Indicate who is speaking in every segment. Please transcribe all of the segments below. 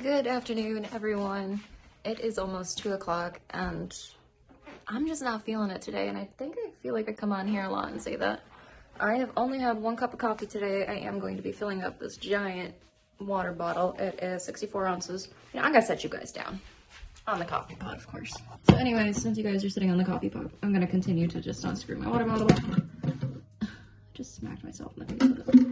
Speaker 1: Good afternoon, everyone. It is almost 2 o'clock and I'm just not feeling it today, and I think I feel like I come on here a lot and say that. I have only had 1 cup of coffee today. I am going to be filling up this giant water bottle. It is 64 ounces. You know, I'm gonna set you guys down on the coffee pot, of course. So anyways, since you guys are sitting on the coffee pot, I'm gonna continue to just unscrew my water bottle. Just smacked myself in the face with it.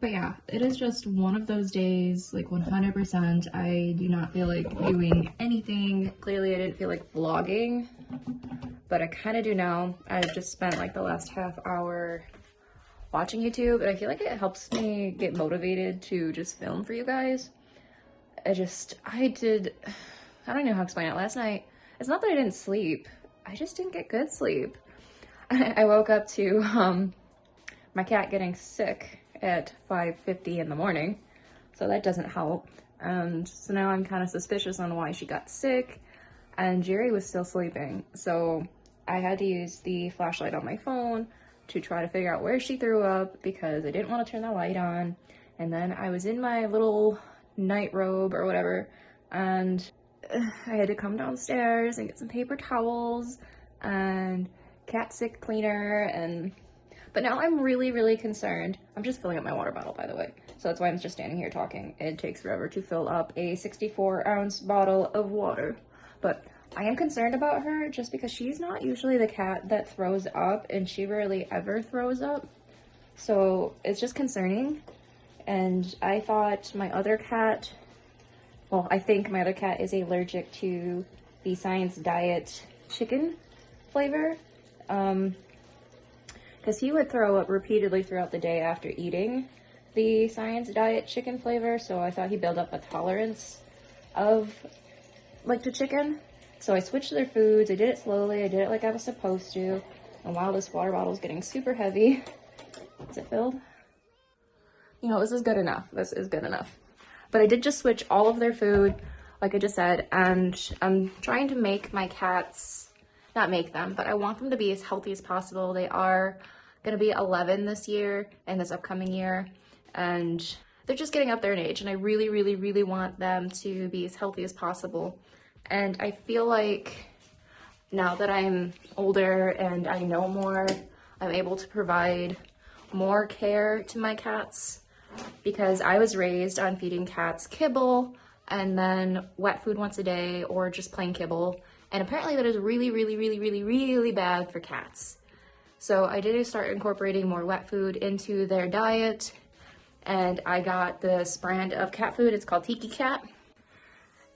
Speaker 1: But yeah, it is just one of those days, like 100%. I do not feel like doing anything. Clearly I didn't feel like vlogging, but I kind of do now. I've just spent like the last half hour watching YouTube, and I feel like it helps me get motivated to just film for you guys. I don't know how to explain it. Last night, it's not that I didn't sleep, I just didn't get good sleep. I woke up to my cat getting sick at 5:50 in the morning, so that doesn't help. And so now I'm kind of suspicious on why she got sick, and Jerry was still sleeping, so I had to use the flashlight on my phone to try to figure out where she threw up because I didn't want to turn the light on. And then I was in my little night robe or whatever, and I had to come downstairs and get some paper towels and cat sick cleaner. But now I'm really concerned. I'm just filling up my water bottle, by the way. So that's why I'm just standing here talking. It takes forever to fill up a 64-ounce bottle of water. But I am concerned about her just because she's not usually the cat that throws up, and she rarely ever throws up. So it's just concerning. And I thought my other cat, well, I think my other cat is allergic to the Science Diet chicken flavor. Because he would throw up repeatedly throughout the day after eating the Science Diet chicken flavor, so I thought he'd build up a tolerance of, like, to chicken. So I switched their foods. I did it slowly. I did it like I was supposed to. And wow, this water bottle is getting super heavy. Is it filled? You know, this is good enough. This is good enough. But I did just switch all of their food, like I just said, and I'm trying to make my cats, not make them, but I want them to be as healthy as possible. They are gonna be 11 this year and this upcoming year, and they're just getting up there in age, and I really want them to be as healthy as possible. And I feel like now that I'm older and I know more, I'm able to provide more care to my cats, because I was raised on feeding cats kibble and then wet food once a day or just plain kibble. And apparently that is really bad for cats. So I did start incorporating more wet food into their diet, and I got this brand of cat food. It's called Tiki Cat.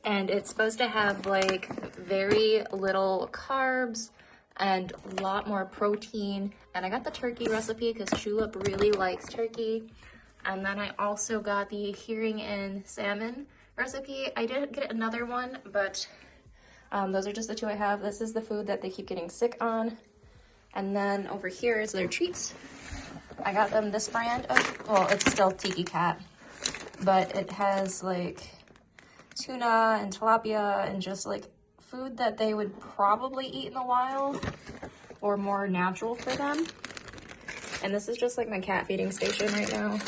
Speaker 1: And it's supposed to have like very little carbs and a lot more protein. And I got the turkey recipe because Tulip really likes turkey. And then I also got the hearing and salmon recipe. I did get another one, but those are just the two I have. This is the food that they keep getting sick on. And then over here is their treats. I got them this brand of, well, it's still Tiki Cat, but it has like tuna and tilapia and just like food that they would probably eat in the wild or more natural for them. And this is just like my cat feeding station right now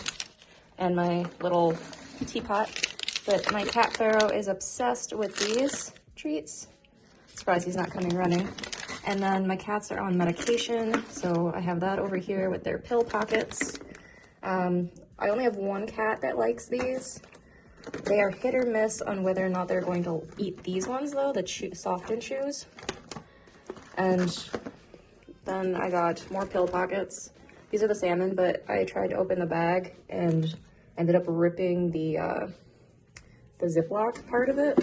Speaker 1: and my little teapot. But my cat Pharaoh is obsessed with these treats. Surprised he's not coming running. And then my cats are on medication, so I have that over here with their pill pockets. I only have one cat that likes these. They are hit or miss on whether or not they're going to eat these ones, though, the soft and chews. And then I got more pill pockets. These are the salmon, but I tried to open the bag and ended up ripping the Ziploc part of it.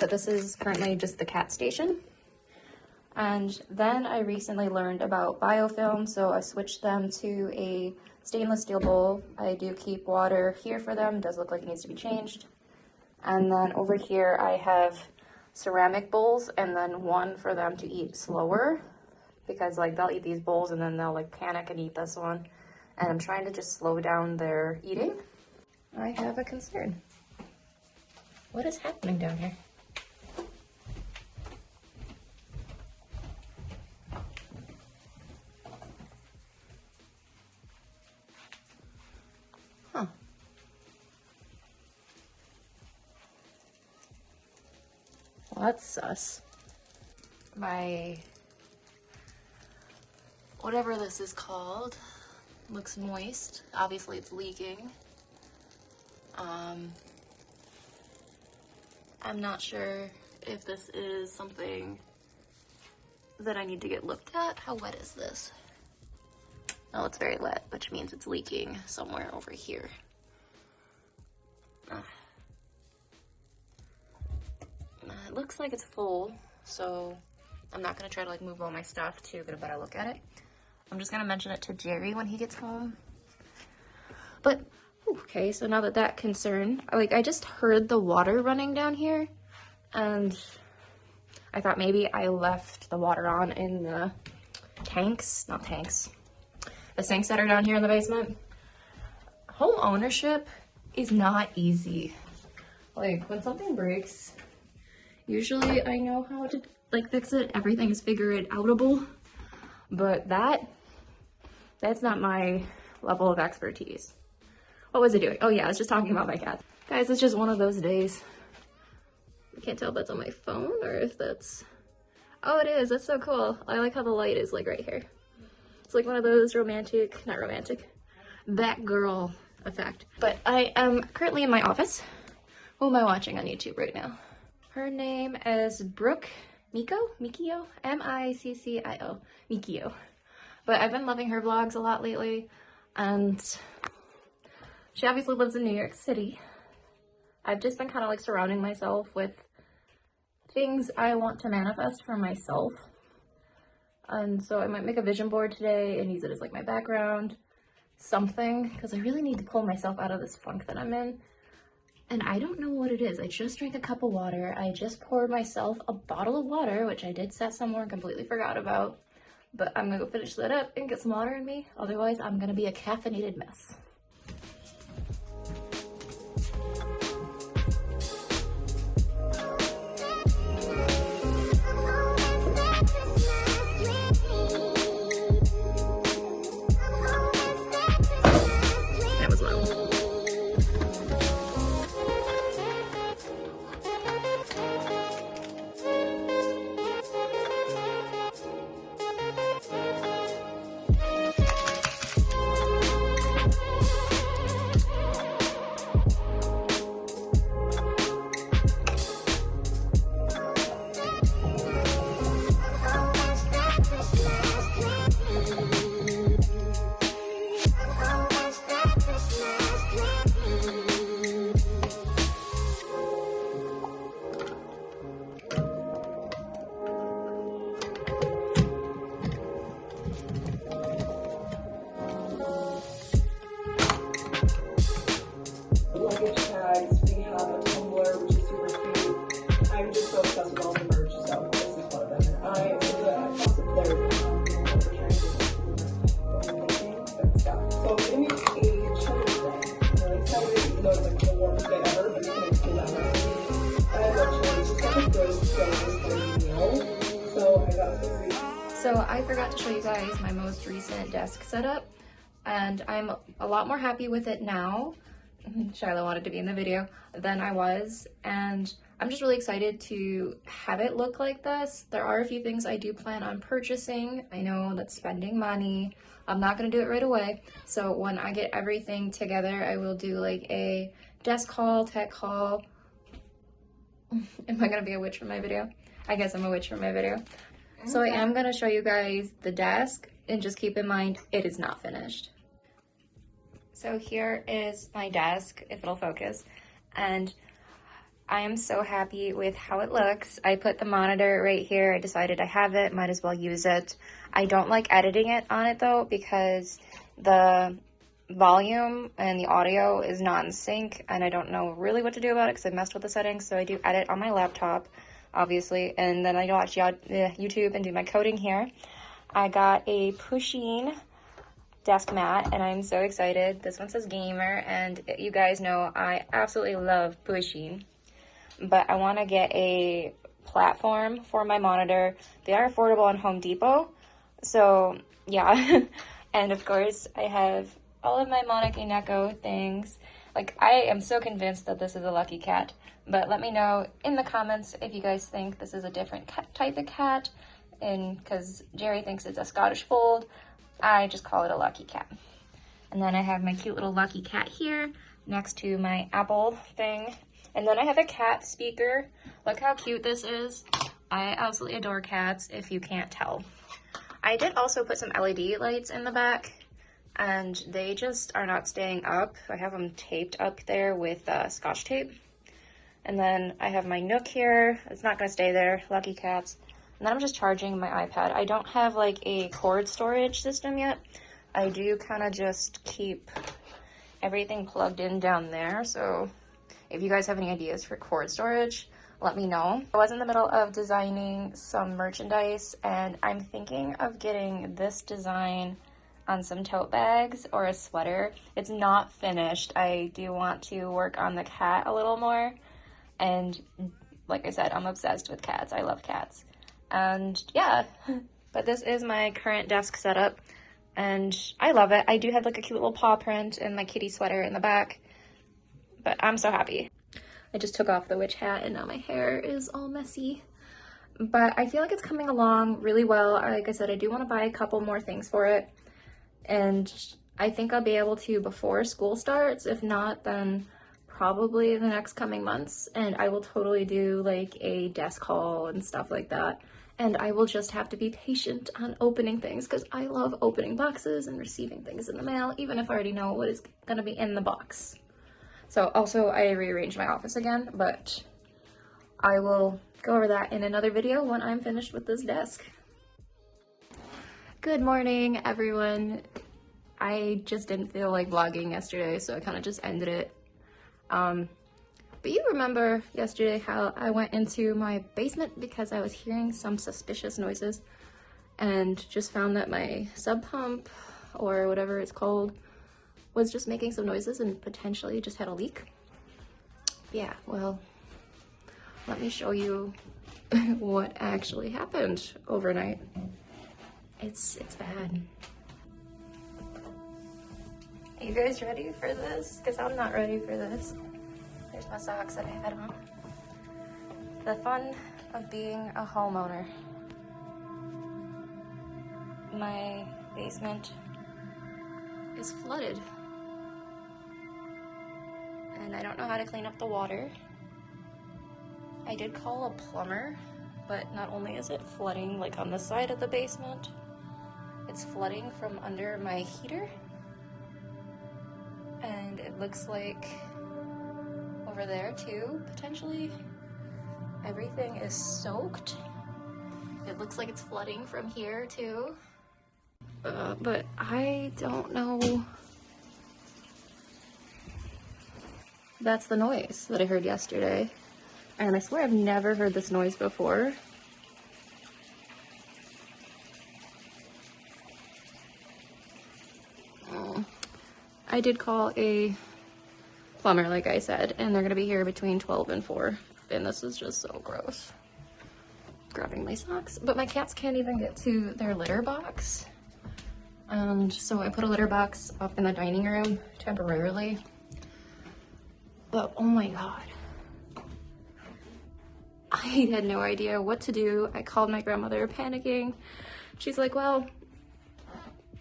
Speaker 1: But this is currently just the cat station. And then I recently learned about biofilm, so I switched them to a stainless steel bowl. I do keep water here for them. It does look like it needs to be changed. And then over here I have ceramic bowls, and then one for them to eat slower, because like they'll eat these bowls and then they'll like panic and eat this one. And I'm trying to just slow down their eating. I have a concern. What is happening down here? Huh. Well, that's sus. My, whatever this is called, looks moist. Obviously it's leaking. I'm not sure if this is something that I need to get looked at. How wet is this? Oh, it's very wet, which means it's leaking somewhere over here. It looks like it's full, so I'm not gonna try to like move all my stuff to get a better look at it. I'm just gonna mention it to Jerry when he gets home. But okay, so now that concern, like I just heard the water running down here, and I thought maybe I left the water on in the tanks, not tanks, the sinks that are down here in the basement. Home ownership is not easy. Like when something breaks, usually I know how to like fix it. Everything's figure it outable, but that's not my level of expertise. What was I doing? Oh yeah, I was just talking about my cats. Guys, it's just one of those days. I can't tell if that's on my phone or if that's, oh it is, that's so cool. I like how the light is like right here. It's like one of those romantic, not romantic, Batgirl effect. But I am currently in my office. Who am I watching on YouTube right now? Her name is Brooke Mikio, M-I-C-C-I-O, Mikio. But I've been loving her vlogs a lot lately, and she obviously lives in New York City. I've just been kind of like surrounding myself with things I want to manifest for myself. And so I might make a vision board today and use it as like my background, something, because I really need to pull myself out of this funk that I'm in. And I don't know what it is. I just drank a cup of water. I just poured myself a bottle of water, which I did set somewhere and completely forgot about. But I'm gonna go finish that up and get some water in me. Otherwise, I'm gonna be a caffeinated mess. That was loud. So I forgot to show you guys my most recent desk setup, and I'm a lot more happy with it now. Shiloh wanted to be in the video than I was, and I'm just really excited to have it look like this. There are a few things I do plan on purchasing. I know that's spending money. I'm not gonna do it right away. So when I get everything together, I will do like a desk haul, tech haul. Am I gonna be a witch for my video? I guess I'm a witch for my video. So I am gonna show you guys the desk, and just keep in mind, it is not finished. So here is my desk, if it'll focus, and I am so happy with how it looks. I put the monitor right here. I decided I have it, might as well use it. I don't like editing it on it though, because the volume and the audio is not in sync, and I don't know really what to do about it because I messed with the settings. So I do edit on my laptop, obviously, and then I watch YouTube and do my coding here. I got a Pusheen desk mat, and I'm so excited. This one says gamer, and you guys know I absolutely love Pusheen, but I want to get a platform for my monitor. They are affordable on Home Depot, so yeah. And of course I have all of my Monica Neko things. Like, I am so convinced that this is a lucky cat, but let me know in the comments if you guys think this is a different type of cat, and because Jerry thinks it's a Scottish fold, I just call it a lucky cat. And then I have my cute little lucky cat here next to my Apple thing. And then I have a cat speaker. Look how cute this is. I absolutely adore cats, if you can't tell. I did also put some LED lights in the back, and they just are not staying up. I have them taped up there with Scotch tape. And then I have my Nook here. It's not gonna stay there, lucky cats. And then I'm just charging my iPad. I don't have like a cord storage system yet. I do kind of just keep everything plugged in down there. So if you guys have any ideas for cord storage, let me know. I was in the middle of designing some merchandise, and I'm thinking of getting this design on some tote bags or a sweater. It's not finished. I do want to work on the cat a little more. And like I said, I'm obsessed with cats. I love cats. And yeah, but this is my current desk setup, and I love it. I do have like a cute little paw print and my kitty sweater in the back, but I'm so happy. I just took off the witch hat and now my hair is all messy, but I feel like it's coming along really well. Like I said, I do want to buy a couple more things for it, and I think I'll be able to before school starts. If not, then probably in the next coming months, and I will totally do like a desk haul and stuff like that. And I will just have to be patient on opening things, because I love opening boxes and receiving things in the mail, even if I already know what is going to be in the box. So also I rearranged my office again, but I will go over that in another video when I'm finished with this desk. Good morning, everyone. I just didn't feel like vlogging yesterday, so I kind of just ended it. But you remember yesterday how I went into my basement because I was hearing some suspicious noises, and just found that my sub pump, or whatever it's called, was just making some noises and potentially just had a leak. Yeah, well, let me show you what actually happened overnight. It's bad. Are you guys ready for this? Because I'm not ready for this. There's my socks that I had on. The fun of being a homeowner. My basement is flooded, and I don't know how to clean up the water. I did call a plumber, but not only is it flooding like on the side of the basement, it's flooding from under my heater, and it looks like over there too, potentially. Everything is soaked. It looks like it's flooding from here too. But I don't know. That's the noise that I heard yesterday. And I swear I've never heard this noise before. I did call a plumber, like I said, and they're gonna be here between 12 and 4. And this is just so gross. Grabbing my socks. But my cats can't even get to their litter box. And so I put a litter box up in the dining room temporarily. But oh my god. I had no idea what to do. I called my grandmother panicking. She's like, well,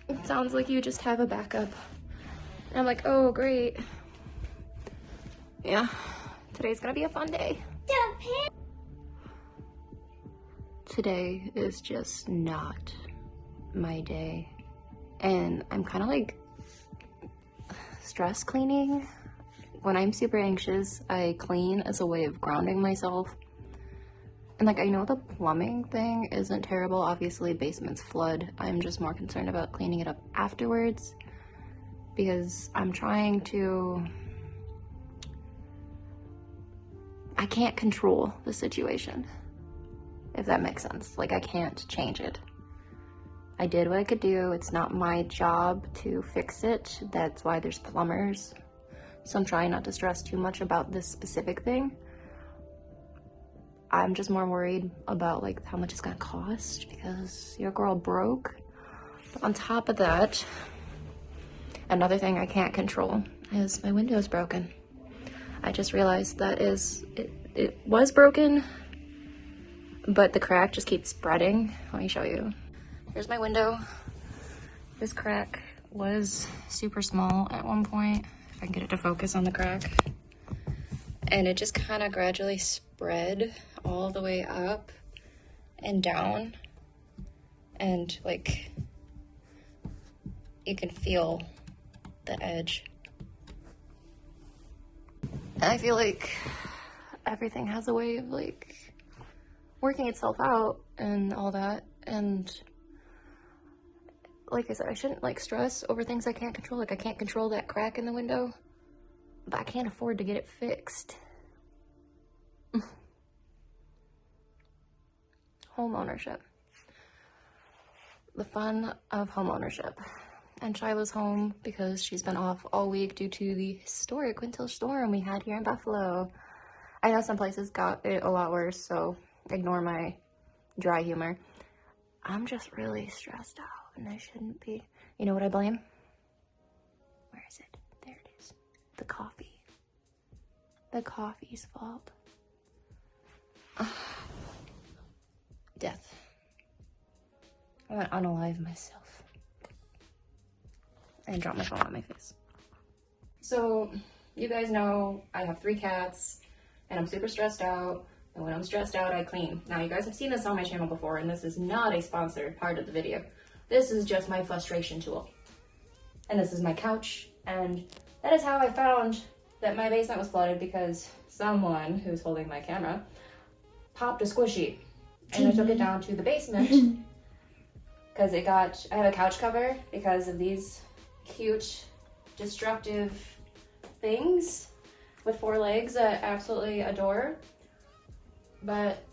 Speaker 1: it sounds like you just have a backup. And I'm like, oh, great. Yeah, today's gonna be a fun day. Today is just not my day. And I'm kind of like stress cleaning. When I'm super anxious, I clean as a way of grounding myself. And like, I know the plumbing thing isn't terrible. Obviously, basements flood. I'm just more concerned about cleaning it up afterwards, because I'm trying to... I can't control the situation, if that makes sense. Like, I can't change it. I did what I could do. It's not my job to fix it. That's why there's plumbers. So I'm trying not to stress too much about this specific thing. I'm just more worried about like how much it's gonna cost, because your girl broke. But on top of that, another thing I can't control, is my window is broken. I just realized that it was broken, but the crack just keeps spreading. Let me show you. Here's my window. This crack was super small at one point, if I can get it to focus on the crack. And it just kind of gradually spread all the way up and down. And like, you can feel the edge. And I feel like everything has a way of like working itself out and all that. And like I said, I shouldn't like stress over things I can't control. Like I can't control that crack in the window, but I can't afford to get it fixed. Home ownership. The fun of home ownership. And Shiloh's home because she's been off all week due to the historic winter storm we had here in Buffalo. I know some places got it a lot worse, so ignore my dry humor. I'm just really stressed out and I shouldn't be. You know what I blame? Where is it? There it is. The coffee. The coffee's fault. Death. I want to unalive myself. And drop my phone on my face. So, you guys know I have 3 cats, and I'm super stressed out, and when I'm stressed out, I clean. Now, you guys have seen this on my channel before, and this is not a sponsored part of the video. This is just my frustration tool. And this is my couch, and that is how I found that my basement was flooded, because someone who's holding my camera popped a squishy, and I took it down to the basement, because I have a couch cover because of these cute destructive things with 4 legs that I absolutely adore. But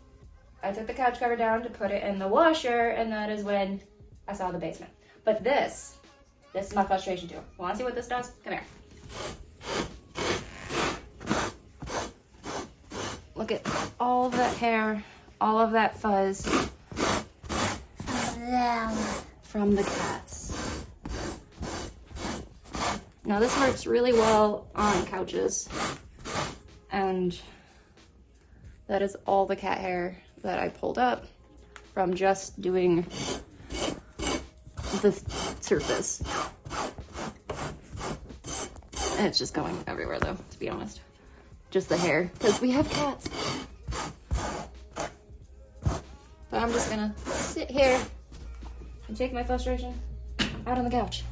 Speaker 1: I took the couch cover down to put it in the washer, and that is when I saw the basement. But this is my frustration too. Want to see what this does? Come here. Look at all of that hair, all of that fuzz from the cats. Now this works really well on couches, and that is all the cat hair that I pulled up from just doing the surface. And it's just going everywhere though, to be honest. Just the hair, because we have cats. But I'm just gonna sit here and take my frustration out on the couch.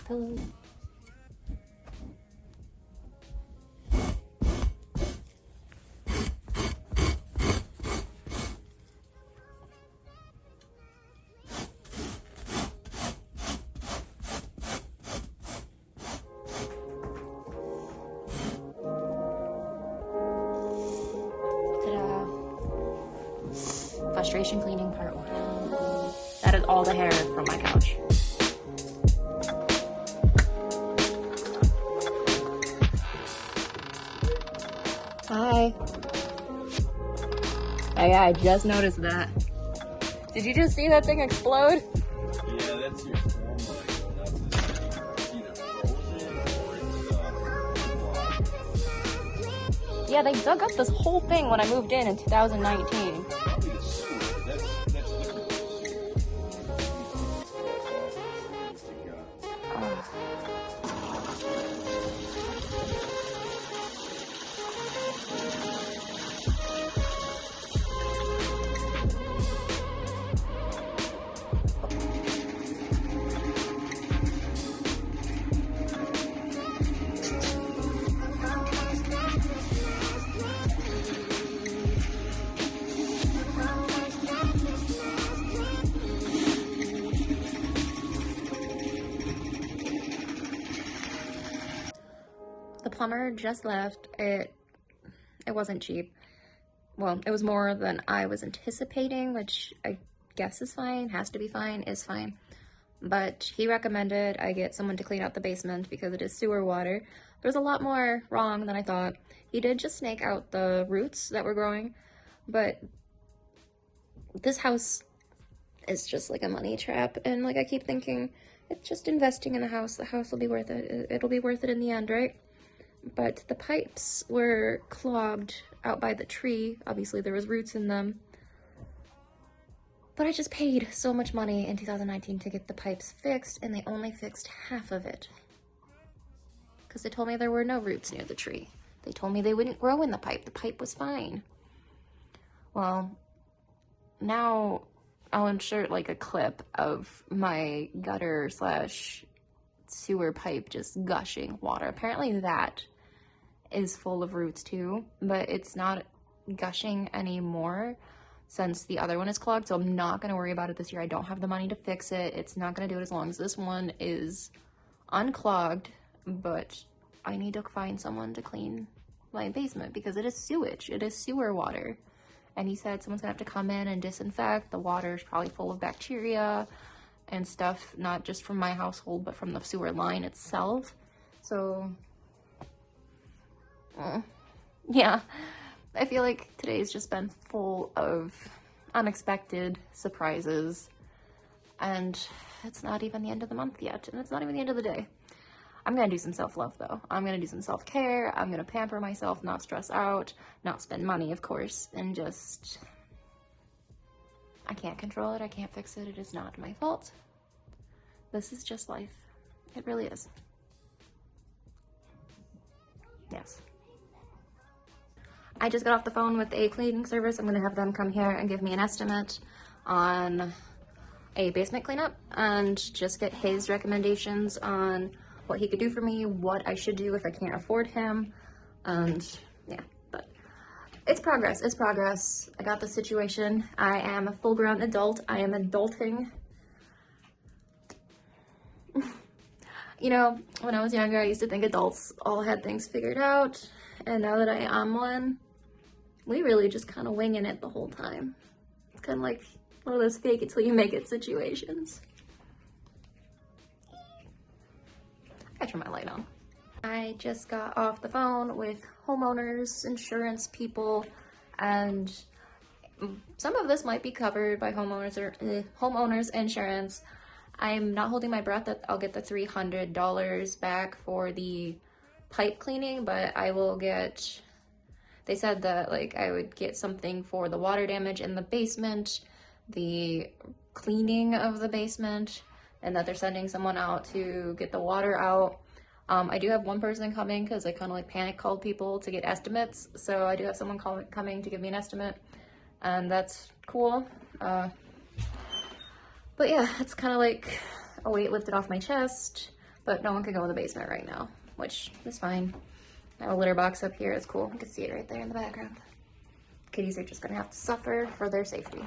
Speaker 1: Pillows. Ta-da. Frustration cleaning part 1. That is all the hair from my couch. Hi. Hey, I just noticed that. Did you just see that thing explode?
Speaker 2: Yeah, that's your storm light. That's either frozen or it's
Speaker 1: Yeah, they dug up this whole thing when I moved in 2019.
Speaker 2: probably the sewer. That's different.
Speaker 1: The plumber just left. It wasn't cheap. Well, it was more than I was anticipating, which I guess is fine, has to be fine, is fine. But he recommended I get someone to clean out the basement because it is sewer water. There's a lot more wrong than I thought. He did just snake out the roots that were growing, but this house is just like a money trap. And like I keep thinking, it's just investing in a house. The house will be worth it. It'll be worth it in the end, right? But the pipes were clogged out by the tree. Obviously there was roots in them. But I just paid so much money in 2019 to get the pipes fixed, and they only fixed half of it. Because they told me there were no roots near the tree. They told me they wouldn't grow in the pipe. The pipe was fine. Well, now I'll insert like a clip of my gutter slash sewer pipe just gushing water. Apparently that is full of roots too, but it's not gushing anymore since the other one is clogged, so I'm not going to worry about it this year. I don't have the money to fix it. It's not going to do it as long as this one is unclogged, but I need to find someone to clean my basement because it is sewage. It is sewer water. And he said someone's going to have to come in and disinfect. The water is probably full of bacteria and stuff, not just from my household, but from the sewer line itself. So, yeah. I feel like today's just been full of unexpected surprises, and it's not even the end of the month yet, and it's not even the end of the day. I'm gonna do some self-love though. I'm gonna do some self-care. I'm gonna pamper myself, not stress out, not spend money, of course, and just, I can't control it. I can't fix it. It is not my fault. This is just life. It really is. Yes. I just got off the phone with a cleaning service. I'm gonna have them come here and give me an estimate on a basement cleanup and just get his recommendations on what he could do for me, what I should do if I can't afford him, and yeah, but it's progress, it's progress. I got the situation. I am a full-grown adult. I am adulting. You know, when I was younger, I used to think adults all had things figured out, and now that I am one, we really just kind of winging it the whole time. It's kind of like one of those fake it till you make it situations. I turn my light on. I just got off the phone with homeowners, insurance people, and some of this might be covered by homeowners insurance. I'm not holding my breath that I'll get the $300 back for the pipe cleaning, but I will get, they said that like I would get something for the water damage in the basement, the cleaning of the basement, and that they're sending someone out to get the water out. I do have one person coming because I kind of like panic called people to get estimates. So I do have someone coming to give me an estimate, and that's cool. But yeah, it's kind of like a weight lifted off my chest, but no one can go in the basement right now, which is fine. I have a litter box up here. It's cool. You can see it right there in the background. Kitties are just gonna have to suffer for their safety.